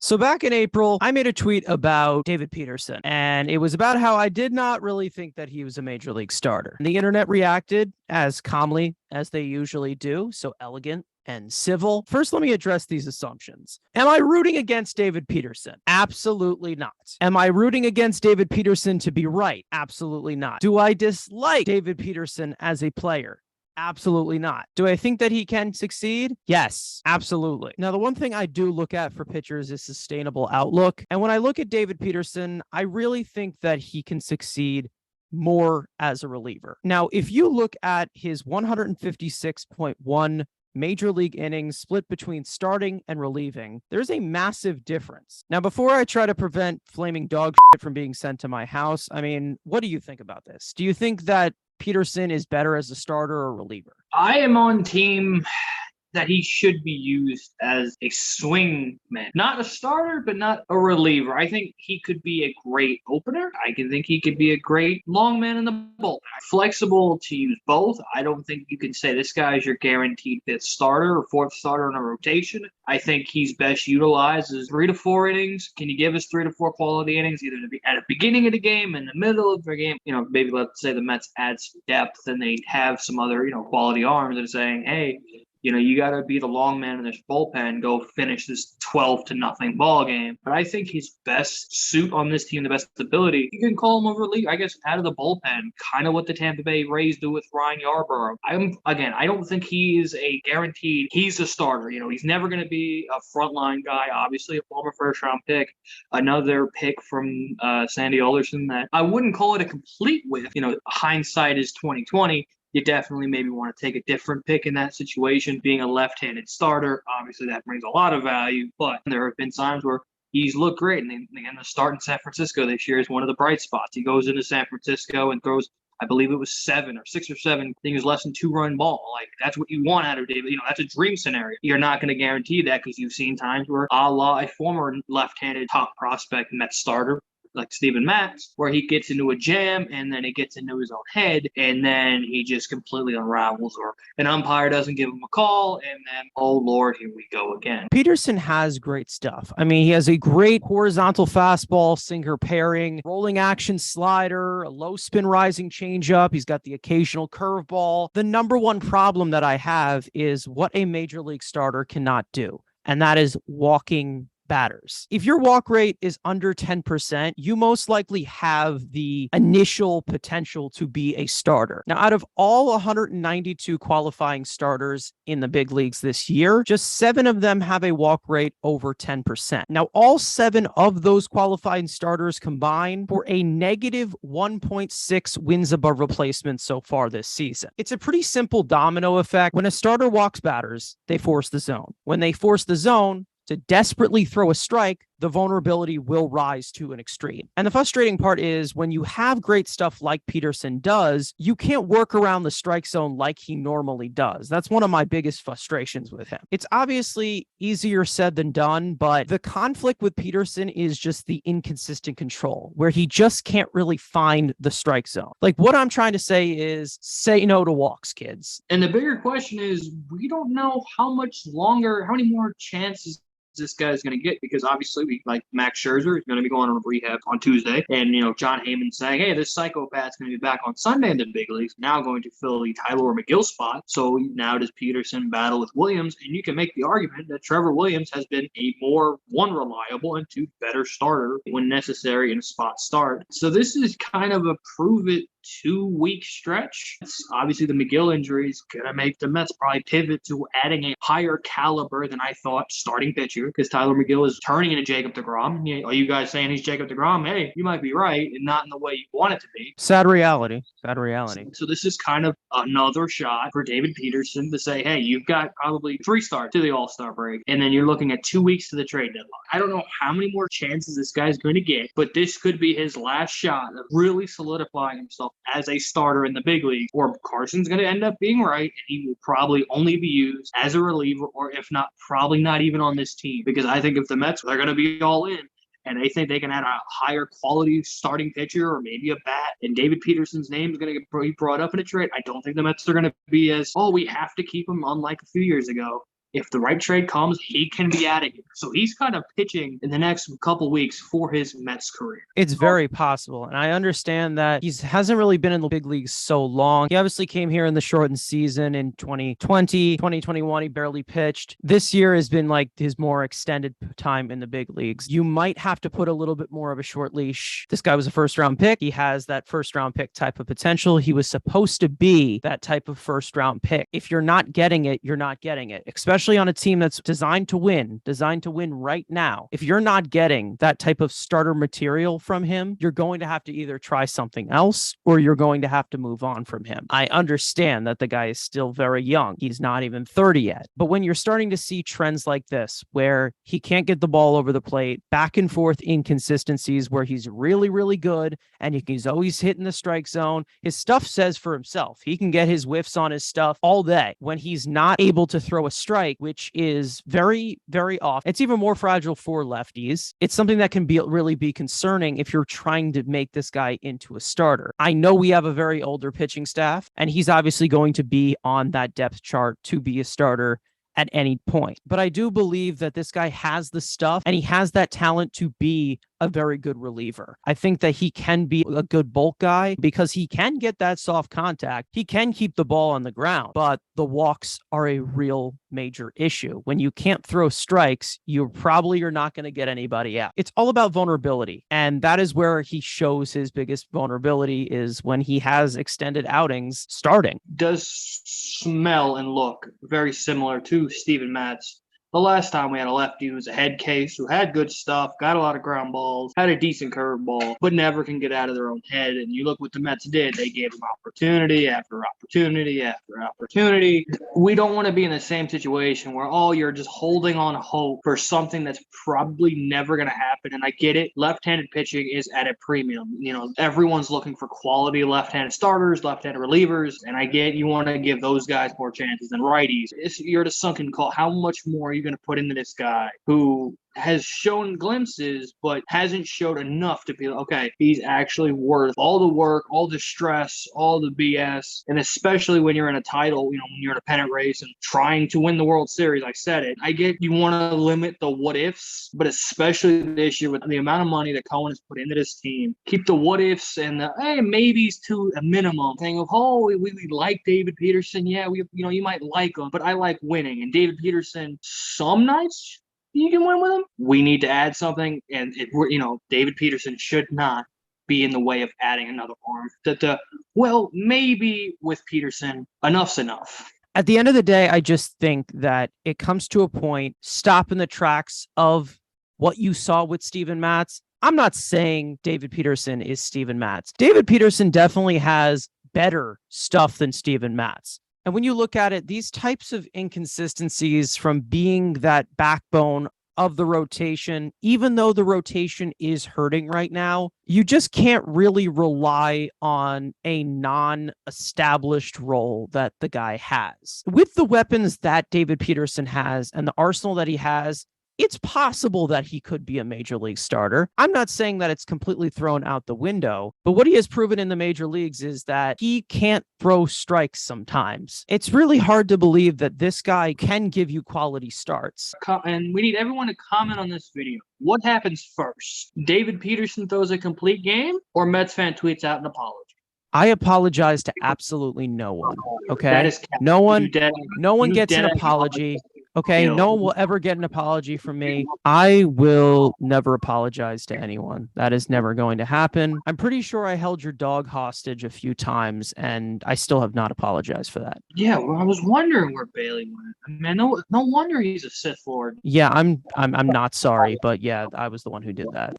So back in April, I made a tweet about David Peterson, and it was about how I did not really think that he was a major league starter. And the internet reacted as calmly as they usually do, so elegant and civil. First, let me address these assumptions. Am I rooting against David Peterson? Absolutely not. Am I rooting against David Peterson to be right? Absolutely not. Do I dislike David Peterson as a player? Absolutely not. Do I think that he can succeed? Yes, absolutely. Now, the one thing I do look at for pitchers is sustainable outlook. And when I look at David Peterson, I really think that he can succeed more as a reliever. Now, if you look at his 156.1 major league innings split between starting and relieving, there's a massive difference. Now, before I try to prevent flaming dog shit from being sent to my house, I mean, what do you think about this? Do you think that Peterson is better as a starter or reliever? I am on team that he should be used as a swing man. Not a starter, but not a reliever. I think he could be a great opener. I can think he could be a great long man in the bullpen. Flexible to use both. I don't think you can say this guy is your guaranteed fifth starter or fourth starter in a rotation. I think he's best utilized as 3 to 4 innings. Can you give us 3 to 4 quality innings, either to be at the beginning of the game, in the middle of the game? You know, maybe let's say the Mets add some depth and they have some other, quality arms that are saying, hey, you got to be the long man in this bullpen, go finish this 12-0 ball game. But I think his best suit on this team, the best ability, you can call him a relief, I guess, out of the bullpen, kind of what the Tampa Bay Rays do with Ryan Yarbrough. I don't think he is a guaranteed, he's a starter. He's never going to be a frontline guy, obviously a former first-round pick, another pick from Sandy Alderson that I wouldn't call it a complete whiff. Hindsight is 2020. You definitely maybe want to take a different pick in that situation. Being a left-handed starter, obviously that brings a lot of value, but there have been times where he's looked great. And again, the start in San Francisco this year is one of the bright spots. He goes into San Francisco and throws, I believe it was 6 or 7. I think it was less than 2-run ball. Like, that's what you want out of David. That's a dream scenario. You're not going to guarantee that because you've seen times where a former left-handed top prospect Mets starter, like Steven Matz, where he gets into a jam and then he gets into his own head and then he just completely unravels, or an umpire doesn't give him a call and then, oh Lord, here we go again. Peterson has great stuff. I mean, he has a great horizontal fastball, sinker pairing, rolling action slider, a low spin rising changeup. He's got the occasional curveball. The number one problem that I have is what a major league starter cannot do, and that is walking batters. If your walk rate is under 10%, you most likely have the initial potential to be a starter. Now, out of all 192 qualifying starters in the big leagues this year, just 7 of them have a walk rate over 10%. Now, all 7 of those qualifying starters combine for a negative 1.6 wins above replacement so far this season. It's a pretty simple domino effect. When a starter walks batters, they force the zone. When they force the zone, to desperately throw a strike, the vulnerability will rise to an extreme. And the frustrating part is when you have great stuff like Peterson does, you can't work around the strike zone like he normally does. That's one of my biggest frustrations with him. It's obviously easier said than done, but the conflict with Peterson is just the inconsistent control, where he just can't really find the strike zone. Like, what I'm trying to say is, say no to walks, kids. And the bigger question is, we don't know how many more chances this guy's going to get, because obviously Max Scherzer is going to be going on rehab on Tuesday, and John Heyman saying, hey, this psychopath's going to be back on Sunday in the big leagues, now going to fill the Tyler McGill spot. So now does Peterson battle with Williams? And you can make the argument that Trevor Williams has been a more, 1, reliable, and 2, better starter when necessary in a spot start. So this is kind of a prove it 2-week stretch. Obviously, the McGill injury is going to make the Mets probably pivot to adding a higher caliber than I thought starting pitcher, because Tyler McGill is turning into Jacob deGrom. Are you guys saying he's Jacob deGrom? Hey, you might be right, and not in the way you want it to be. Sad reality. So this is kind of another shot for David Peterson to say, hey, you've got probably 3 starts to the All-Star break, and then you're looking at 2 weeks to the trade deadline. I don't know how many more chances this guy's going to get, but this could be his last shot of really solidifying himself as a starter in the big league, or Carson's going to end up being right, and he will probably only be used as a reliever, or if not, probably not even on this team. Because I think if the Mets are going to be all in, and they think they can add a higher quality starting pitcher or maybe a bat, and David Peterson's name is going to be brought up in a trade, I don't think the Mets are going to be as, we have to keep him, unlike a few years ago. if the right trade comes, he can be out of here. So he's kind of pitching in the next couple weeks for his Mets career. It's very possible. And I understand that he hasn't really been in the big leagues so long. He obviously came here in the shortened season in 2020, 2021. He barely pitched. This year has been like his more extended time in the big leagues. You might have to put a little bit more of a short leash. This guy was a first round pick. He has that first round pick type of potential. He was supposed to be that type of first round pick. If you're not getting it, you're not getting it, especially on a team that's designed to win right now. If you're not getting that type of starter material from him, you're going to have to either try something else or you're going to have to move on from him. I understand that the guy is still very young. He's not even 30 yet. But when you're starting to see trends like this, where he can't get the ball over the plate, back and forth inconsistencies where he's really, really good and he's always hitting the strike zone, his stuff says for himself. He can get his whiffs on his stuff all day. When he's not able to throw a strike, which is very, very off, it's even more fragile for lefties. It's something that can really be concerning if you're trying to make this guy into a starter. I know we have a very older pitching staff, and he's obviously going to be on that depth chart to be a starter at any point. But I do believe that this guy has the stuff and he has that talent to be a very good reliever. I think that he can be a good bulk guy because he can get that soft contact. He can keep the ball on the ground, but the walks are a real major issue. When you can't throw strikes, you probably are not going to get anybody out. It's all about vulnerability. And that is where he shows his biggest vulnerability, is when he has extended outings starting. Does smell and look very similar to Steven Matz. The last time we had a lefty who was a head case, who had good stuff, got a lot of ground balls, had a decent curveball, but never can get out of their own head. And you look what the Mets did. They gave him opportunity after opportunity after opportunity. We don't want to be in the same situation where, you're just holding on hope for something that's probably never going to happen. And I get it. Left-handed pitching is at a premium. You know, everyone's looking for quality left-handed starters, left-handed relievers. And I get you want to give those guys more chances than righties. You're at a sunken call. How much more are you going to put into this guy who has shown glimpses but hasn't showed enough to be okay, he's actually worth all the work, all the stress, all the BS? And especially when you're in a title, when you're in a pennant race and trying to win the World Series, I said it, I get you want to limit the what ifs, but especially this year with the amount of money that Cohen has put into this team, keep the what ifs and the maybes to a minimum. Thing of we like David Peterson, you might like him, but I like winning. And David Peterson, some nights you can win with him. We need to add something, and David Peterson should not be in the way of adding another arm. Maybe with Peterson, enough's enough. At the end of the day, I just think that it comes to a point, stop in the tracks of what you saw with Steven Matz. I'm not saying David Peterson is Steven Matz. David Peterson definitely has better stuff than Steven Matz. And when you look at it, these types of inconsistencies from being that backbone of the rotation, even though the rotation is hurting right now, you just can't really rely on a non-established role that the guy has. With the weapons that David Peterson has and the arsenal that he has, it's possible that he could be a major league starter. I'm not saying that it's completely thrown out the window, but what he has proven in the major leagues is that he can't throw strikes sometimes. It's really hard to believe that this guy can give you quality starts. And we need everyone to comment on this video. What happens first? David Peterson throws a complete game, or Metsfan tweets out an apology? I apologize to absolutely no one. Okay. That is no one gets an apology. Okay, no one will ever get an apology from me. I will never apologize to anyone. That is never going to happen. I'm pretty sure I held your dog hostage a few times, and I still have not apologized for that. Yeah, well, I was wondering where Bailey went. Man, no wonder he's a Sith Lord. Yeah, I'm not sorry, but yeah, I was the one who did that.